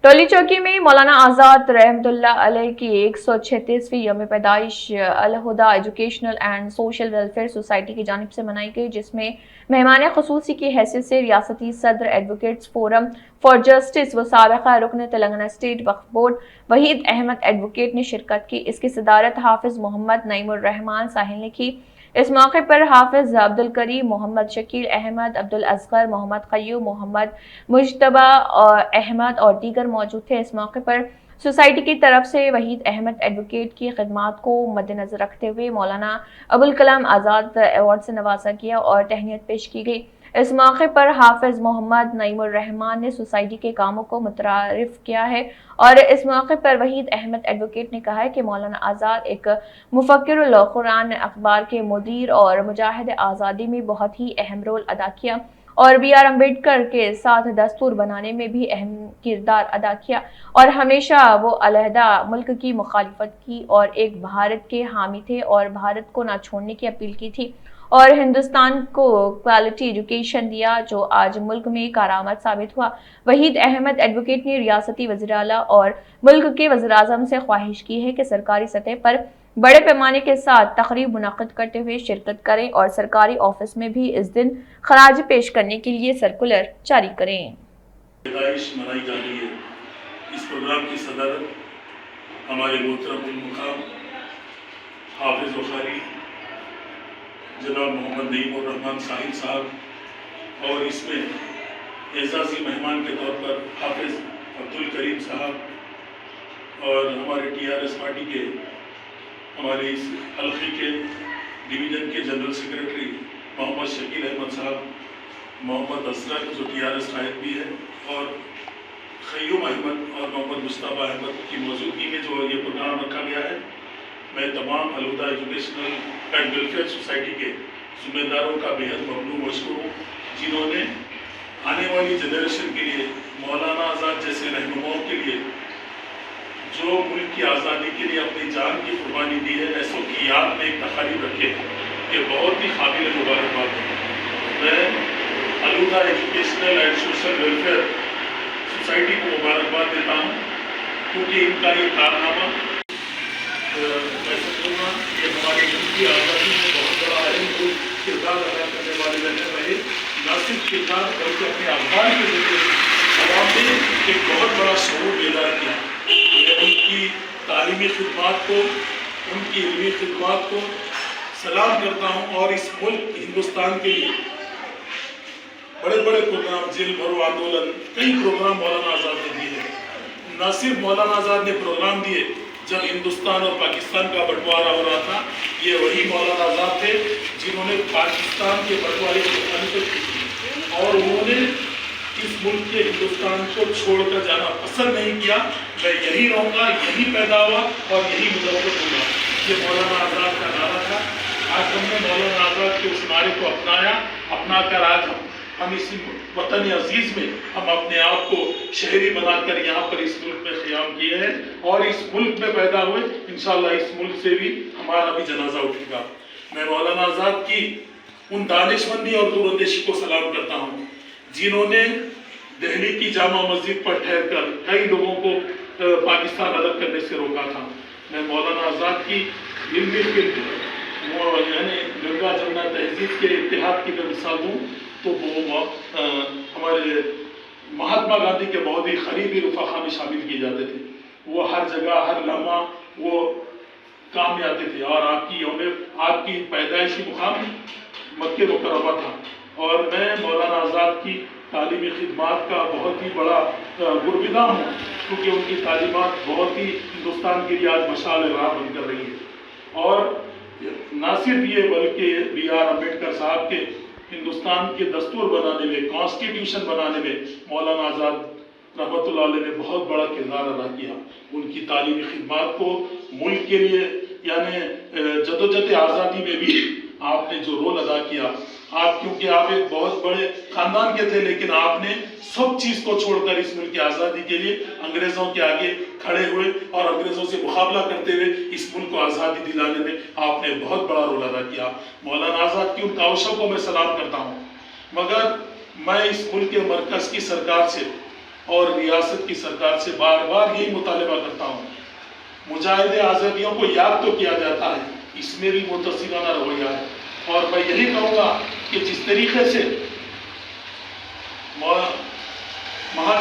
टोली चौकी में मौलाना आज़ाद रहमतुल्लाह अलैह की 136वीं यौम पैदाइश Al Huda educational and social welfare society की जानिब से मनाई गई, जिसमें मेहमान ख़ुसूसी की हैसियत से रियासती सदर एडवोकेट्स फोरम फॉर जस्टिस व साबिक़ा रुकन तेलंगाना स्टेट वक्फ बोर्ड वहीद अहमद एडवोकेट ने शिरकत की। इसकी सदारत हाफिज मोहम्मद नईमुर रहमान साहिल ने की। इस मौके पर हाफिज अब्दुल करीम, मोहम्मद शकील अहमद, अब्दुल असगर, मोहम्मद क़य्यूम, मोहम्मद मुज्तबा अहमद और दीगर मौजूद थे। इस मौके पर सोसाइटी की तरफ से वहीद अहमद एडवोकेट की खिदमात को मद्देनजर रखते हुए मौलाना अबुल कलाम आज़ाद अवार्ड से नवाजा गया और तहनीत पेश की गई। इस मौके पर हाफिज मोहम्मद नईमुर रहमान ने सोसाइटी के कामों को मुतआरिफ किया है और इस मौके पर वहीद अहमद एडवोकेट ने कहा है कि मौलाना आज़ाद एक मुफक्किर कुरान अखबार के मुदीर और मुजाहिद आज़ादी में बहुत ही अहम रोल अदा किया और बी आर अम्बेडकर के साथ दस्तूर बनाने में भी अहम किरदार अदा किया और हमेशा वो अलहदा मुल्क की मुखालिफत की और एक भारत के हामी थे और भारत को ना छोड़ने की अपील की थी और हिंदुस्तान को क्वालिटी एजुकेशन दिया, जो आज मुल्क में कारामद साबित हुआ। वहीद अहमद एडवोकेट ने रियासती वज़ीर आला और मुल्क के वज़ीर आज़म से ख्वाहिश की है कि सरकारी सतह पर बड़े पैमाने के साथ तकरीब मुनक़िद करते हुए शिरकत करें और सरकारी ऑफिस में भी इस दिन खराज पेश करने के लिए सर्कुलर जारी करें। मनाई जा रही है। इस प्रोग्राम की सदारत हमारे मोहतरम मुकाम हाफिज बुखारी जनाब मोहम्मद नईमुर रहमान साहिल साहब और इसमें एजाज़ी मेहमान के तौर पर हाफिज अब्दुल करीम साहब और हमारे TRS पार्टी के हमारे इस हल्के के डिवीज़न के जनरल सेक्रेटरी मोहम्मद शकील अहमद साहब, मोहम्मद असगर जो TRS कायद भी है और क़य्यूम अहमद और मोहम्मद मुस्तबा अहमद की मौजूदगी में जो ये प्रोग्राम रखा गया है, मैं तमाम अल-हुदा एजुकेशनल एंड वेलफेयर सोसाइटी के ज़िम्मेदारों का बेहद ममनून मशकूर हूँ, जिन्होंने आने वाली जनरेशन के लिए मौलाना आज़ाद जैसे रहनुमाओं के लिए जो मुल्क की आज़ादी के लिए अपनी जान की कुर्बानी दी है, ऐसों की याद में एक तक़रीब रखे, ये बहुत ही काबिल मुबारकबाद है। मैं Al Huda educational and social welfare society को मुबारकबाद देता हूँ, क्योंकि इनका ये कारनामा मैं समझूँगा ये हमारे मुल्क की आज़ादी में बहुत बड़ा अहम किरदार अदा करने वाले रहे, न सिर्फ किरदार बल्कि अपने अखबार के जरिए आवाम ने एक बहुत बड़ा शऊर बेदार किया। मैं उनकी तालीमी खिदमात को, उनकी इल्मी खिदमात को सलाम करता हूँ और इस मुल्क हिंदुस्तान के लिए बड़े बड़े प्रोग्राम, जेल भरो आंदोलन, कई प्रोग्राम मौलाना आज़ाद ने दिए हैं। न सिर्फ मौलाना आज़ाद ने प्रोग्राम दिए, जब हिंदुस्तान और पाकिस्तान का बंटवारा हो रहा था, ये वही मौलाना आज़ाद थे जिन्होंने पाकिस्तान के बंटवारे की मुखालिफत की और उन्होंने इस मुल्क के हिंदुस्तान को छोड़कर जाना पसंद नहीं किया। मैं यही रहूँगा, यही पैदा हुआ और यही मुजफ्फर होगा, ये मौलाना आज़ाद का नारा था। आज हमने मौलाना आज़ाद के उस नारे को अपना कर आज हम इस वतन अजीज़ में हम अपने आप को शहरी बनाकर यहाँ पर इस मुल्क में क़याम किए हैं और इस मुल्क में पैदा हुए, इंशाअल्लाह इस मुल्क से भी हमारा भी जनाजा उठेगा। मैं मौलाना आज़ाद की उन दानिशमंदी और दूरंदेशी को सलाम करता हूँ जिन्होंने दिल्ली की जामा मस्जिद पर ठहरकर कई लोगों को पाकिस्तान अलग करने से रोका था। मैं मौलाना आज़ाद की इल्मी यानी गंगा जमुना तहजीब के इत्तेहाद की अगर मिसाल दूँ तो वो हमारे महात्मा गांधी के बहुत ही करीबी रफ़ाक़ा में शामिल किए जाते थे। वो हर जगह हर लम्हा वो काम में आते थे और आपकी पैदाइशी मुकाम मक्के मुकर्रमा था और मैं मौलाना आज़ाद की तालीमी खिदमात का बहुत ही बड़ा गुरबिदा हूँ, क्योंकि उनकी तालीमात बहुत ही हिंदुस्तान के लिए आज मशाल राह बन कर रही है। और न सिर्फ ये बल्कि BR अम्बेडकर साहब के हिंदुस्तान के दस्तूर बनाने में, कॉन्स्टिट्यूशन बनाने में मौलाना आज़ाद रहमतुल्लाह अलैह ने बहुत बड़ा किरदार अदा किया। उनकी तालीमी खिदमात को मुल्क के लिए यानी जदोजहद आज़ादी में भी आपने जो रोल अदा किया, क्योंकि आप एक बहुत बड़े ख़ानदान के थे, लेकिन आपने सब चीज़ को छोड़कर इस मुल्क की आज़ादी के लिए अंग्रेज़ों के आगे खड़े हुए और अंग्रेज़ों से मुकाबला करते हुए इस मुल्क को आज़ादी दिलाने में आपने बहुत बड़ा रोल अदा किया। मौलाना आज़ाद की उन काविशों को मैं सलाम करता हूँ, मगर मैं इस मुल्क के मरकज़ की सरकार से اور ریاست کی سرکار سے بار بار یہی مطالبہ کرتا ہوں، مجاہد آزادیوں کو یاد تو کیا جاتا ہے، اس میں بھی متصلانہ رویہ ہے، اور میں یہی کہوں گا کہ جس طریقے سے